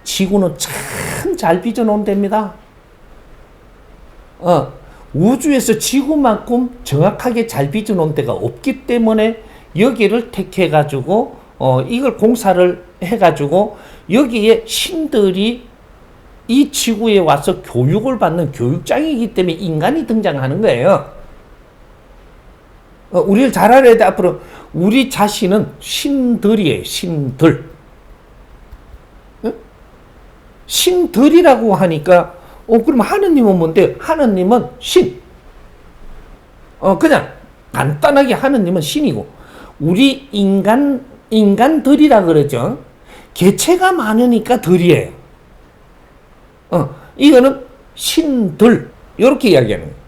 지구는 참 잘 빚어놓은 데입니다. 우주에서 지구만큼 정확하게 잘 빚어놓은 데가 없기 때문에 여기를 택해가지고 이걸 공사를 해가지고 여기에 신들이 이 지구에 와서 교육을 받는 교육장이기 때문에 인간이 등장하는 거예요. 우리를 잘 알아야 돼. 앞으로 우리 자신은 신들이에요. 신들. 신들이라고 하니까 그럼 하느님은 뭔데? 하느님은 신. 그냥 간단하게 하느님은 신이고 우리 인간들이라 그러죠. 개체가 많으니까 들이에요. 이거는 신들 이렇게 이야기하는 거예요.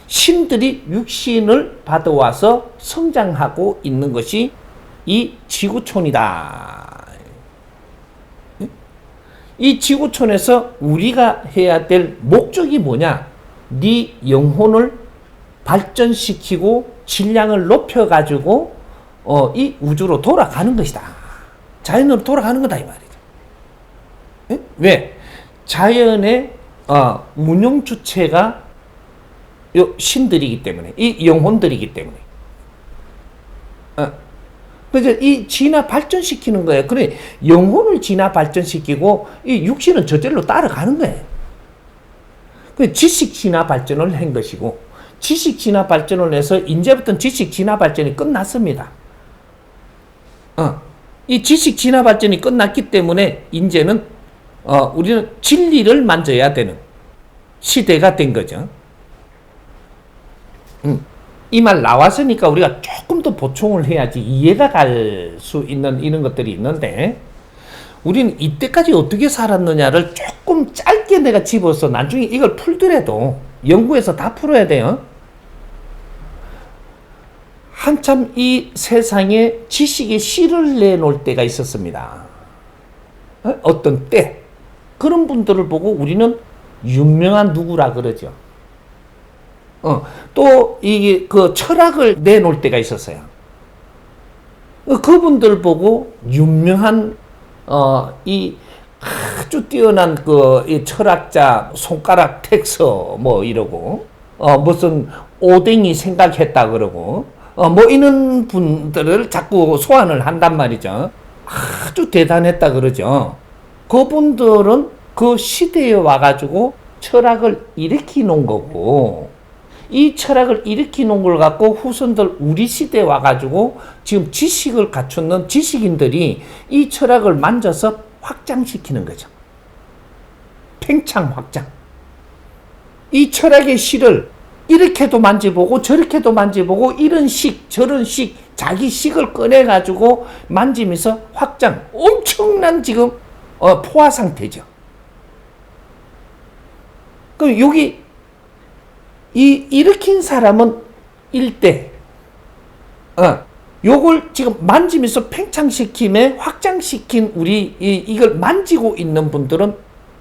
신들이 육신을 받아와서 성장하고 있는 것이 이 지구촌이다. 이 지구촌에서 우리가 해야 될 목적이 뭐냐? 네 영혼을 발전시키고 질량을 높여가지고 이 우주로 돌아가는 것이다. 자연으로 돌아가는 거다 이 말이죠. 왜? 자연의 운영 주체가 신들이기 때문에, 이 영혼들이기 때문에. 그래서 이 진화 발전시키는 거예요. 그래, 영혼을 진화 발전시키고 이 육신은 저절로 따라가는 거예요. 그 지식 진화 발전을 한 것이고, 지식 진화 발전을 해서 이제부터는 지식 진화 발전이 끝났습니다. 이 지식 진화 발전이 끝났기 때문에 이제는 우리는 진리를 만져야 되는 시대가 된 거죠. 이 말 나왔으니까 우리가 조금 더 보충을 해야지 이해가 갈 수 있는 이런 것들이 있는데, 우리는 이때까지 어떻게 살았느냐를 조금 짧게 내가 집어서 나중에 이걸 풀더라도 연구해서 다 풀어야 돼요. 한참 이 세상에 지식의 씨를 내놓을 때가 있었습니다. 어떤 때 그런 분들을 보고 우리는 유명한 누구라 그러죠. 또 이게 그 철학을 내놓을 때가 있었어요. 그분들 보고 유명한 이 아주 뛰어난 이 철학자 손가락 텍서 뭐 이러고 무슨 오뎅이 생각했다 그러고 뭐 이런 분들을 자꾸 소환을 한단 말이죠. 아주 대단했다 그러죠. 그분들은 그 시대에 와가지고 철학을 일으키 놓은 거고, 이 철학을 일으키 놓은 걸 갖고 후손들 우리 시대에 와가지고 지금 지식을 갖추는 지식인들이 이 철학을 만져서 확장시키는 거죠. 팽창 확장. 이 철학의 실을 이렇게도 만져보고 저렇게도 만져보고 이런 식 저런 식 자기 식을 꺼내가지고 만지면서 확장. 엄청난 지금 포화 상태죠. 그럼 여기 일으킨 사람은 일대, 요걸 지금 만지면서 팽창시킴에 확장시킨 이걸 만지고 있는 분들은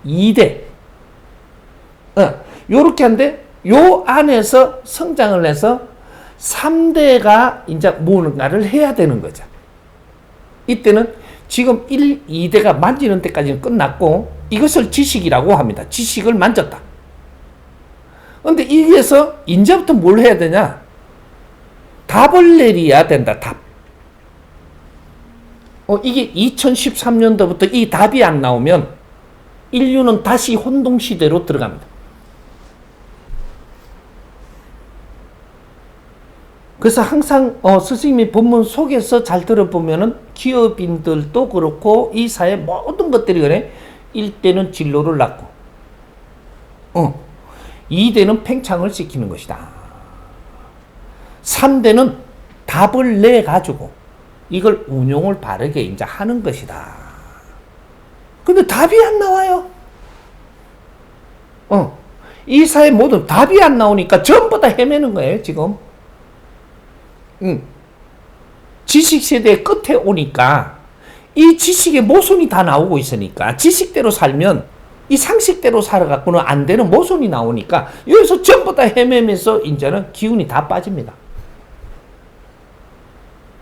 2대. 요렇게 한데, 요 안에서 성장을 해서 3대가 이제 뭔가를 해야 되는 거죠. 이때는 지금 1, 2대가 만지는 데까지는 끝났고, 이것을 지식이라고 합니다. 지식을 만졌다. 근데 여기에서 이제부터 뭘 해야 되냐? 답을 내려야 된다, 답. 이게 2013년도부터 이 답이 안 나오면 인류는 다시 혼동시대로 들어갑니다. 그래서 항상 스승님이 본문 속에서 잘 들어보면은 기업인들도 그렇고 이 사회 모든 것들이 그래. 1대는 진로를 낳고 2대는 팽창을 시키는 것이다. 3대는 답을 내가지고 이걸 운용을 바르게 이제 하는 것이다. 근데 답이 안 나와요. 이 사회 모든 답이 안 나오니까 전부 다 헤매는 거예요, 지금. 지식세대의 끝에 오니까 이 지식의 모순이 다 나오고 있으니까 지식대로 살면 이 상식대로 살아갖고는 안 되는 모순이 나오니까 여기서 전부 다 헤매면서 이제는 기운이 다 빠집니다.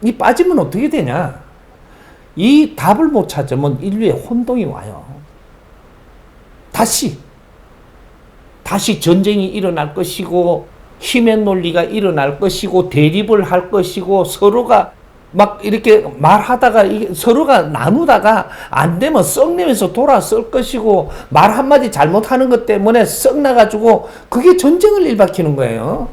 이 빠지면 어떻게 되냐? 이 답을 못 찾으면 인류의 혼동이 와요. 다시 전쟁이 일어날 것이고 힘의 논리가 일어날 것이고 대립을 할 것이고 서로가 막 이렇게 말하다가 서로가 나누다가 안 되면 썩내면서 돌아설 것이고 말 한마디 잘못하는 것 때문에 썩 나가지고 그게 전쟁을 일으키는 거예요.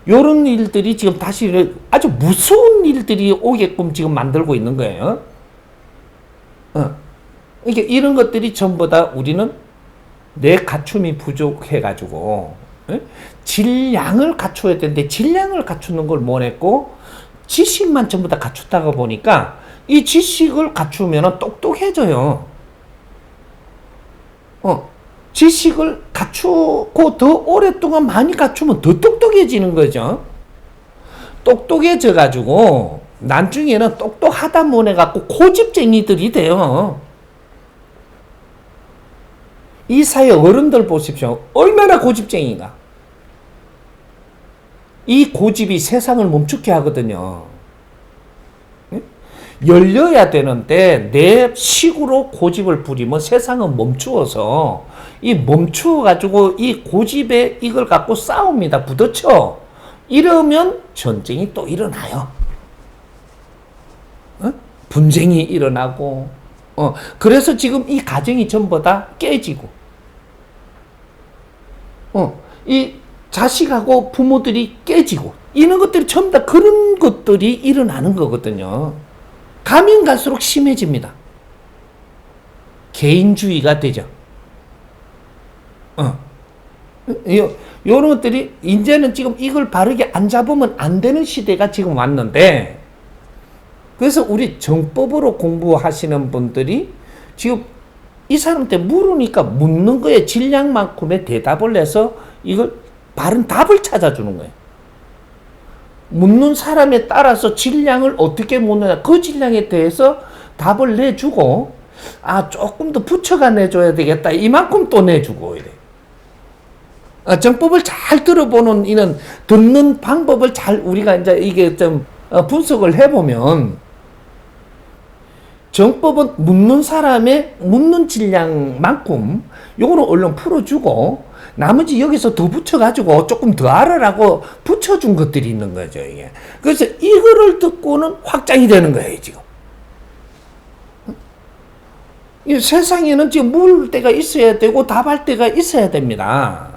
요런 일들이 지금 다시 아주 무서운 일들이 오게끔 지금 만들고 있는 거예요. 이게 이런 것들이 전부 다 우리는 내 갖춤이 부족해가지고 질량을 갖춰야 되는데 질량을 갖추는 걸 못했고 지식만 전부 다 갖추다가 보니까 이 지식을 갖추면 똑똑해져요. 지식을 갖추고 더 오랫동안 많이 갖추면 더 똑똑해지는 거죠. 똑똑해져 가지고 나중에는 똑똑하다 못해갖고 고집쟁이들이 돼요. 이 사회 어른들 보십시오. 얼마나 고집쟁이가. 이 고집이 세상을 멈추게 하거든요. 열려야 되는데 내 식으로 고집을 부리면 세상은 멈추어서 이 멈추어가지고 이 고집에 이걸 갖고 싸웁니다. 부딪혀. 이러면 전쟁이 또 일어나요. 분쟁이 일어나고 그래서 지금 이 가정이 전부 다 깨지고 이 자식하고 부모들이 깨지고 이런 것들이 전부 다 그런 것들이 일어나는 거거든요. 가면 갈수록 심해집니다. 개인주의가 되죠. 요런 것들이 이제는 지금 이걸 바르게 안 잡으면 안 되는 시대가 지금 왔는데 그래서 우리 정법으로 공부하시는 분들이 지금 이 사람한테 물으니까 묻는 거에 질량만큼의 대답을 해서 이걸 바른 답을 찾아주는 거예요. 묻는 사람에 따라서 질량을 어떻게 묻느냐 그 질량에 대해서 답을 내주고 조금 더 붙여가 내줘야 되겠다 이만큼 또 내주고 이래. 정법을 잘 들어보는 이는 듣는 방법을 잘 우리가 이제 이게 좀 분석을 해보면 정법은 묻는 사람의 묻는 질량만큼 요거는 얼른 풀어주고 나머지 여기서 더 붙여가지고 조금 더 알아라고 붙여준 것들이 있는 거죠, 이게. 그래서 이거를 듣고는 확장이 되는 거예요, 지금. 이 세상에는 지금 물 때가 있어야 되고 답할 때가 있어야 됩니다.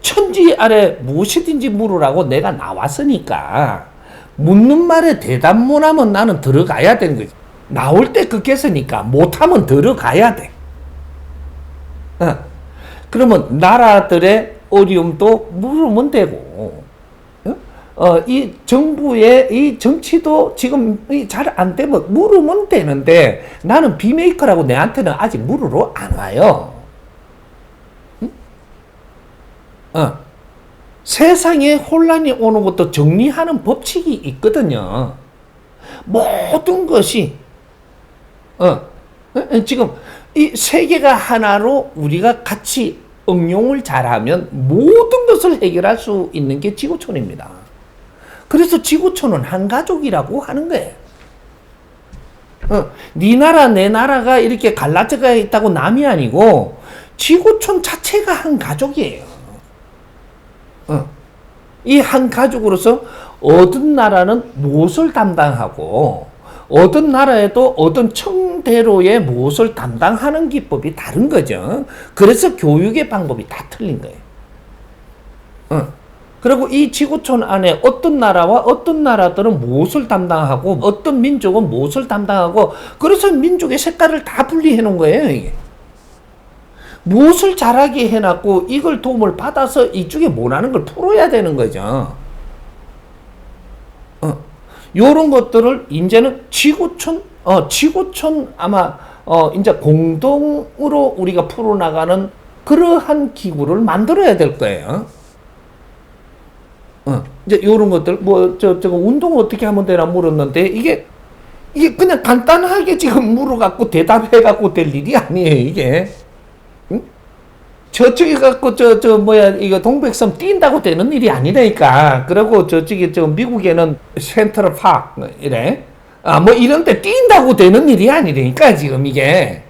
천지 아래 무엇이든지 물으라고 내가 나왔으니까 묻는 말에 대답 못하면 나는 들어가야 되는 거지. 나올 때 그겠으니까 못하면 들어가야 돼. 그러면 나라들의 어려움도 물으면 되고 이 정부의 이 정치도 지금 잘 안 되면 물으면 되는데 나는 비메이커라고 내한테는 아직 물으러 안 와요. 세상에 혼란이 오는 것도 정리하는 법칙이 있거든요. 모든 것이 지금 이 세계가 하나로 우리가 같이 응용을 잘하면 모든 것을 해결할 수 있는 게 지구촌입니다. 그래서 지구촌은 한 가족이라고 하는 거예요. 네 나라 내 나라가 이렇게 갈라져가 있다고 남이 아니고 지구촌 자체가 한 가족이에요. 이 한 가족으로서 어떤 나라는 무엇을 담당하고 어떤 나라에도 어떤 청대로의 무엇을 담당하는 기법이 다른 거죠. 그래서 교육의 방법이 다 틀린 거예요. 그리고 이 지구촌 안에 어떤 나라와 어떤 나라들은 무엇을 담당하고 어떤 민족은 무엇을 담당하고 그래서 민족의 색깔을 다 분리해 놓은 거예요. 이게. 무엇을 잘하게 해놨고 이걸 도움을 받아서 이쪽에 못하는 걸 풀어야 되는 거죠. 요런 것들을 이제는 지구촌 아마 이제 공동으로 우리가 풀어나가는 그러한 기구를 만들어야 될 거예요. 이제 요런 것들 저거 운동 어떻게 하면 되나 물었는데 이게 그냥 간단하게 지금 물어갖고 대답해갖고 될 일이 아니에요, 이게. 저쪽에 갖고 이거 동백섬 뛴다고 되는 일이 아니라니까. 그리고 저쪽에 미국에는 센트럴 파크 이래 뭐 이런 데 뛴다고 되는 일이 아니라니까, 지금 이게.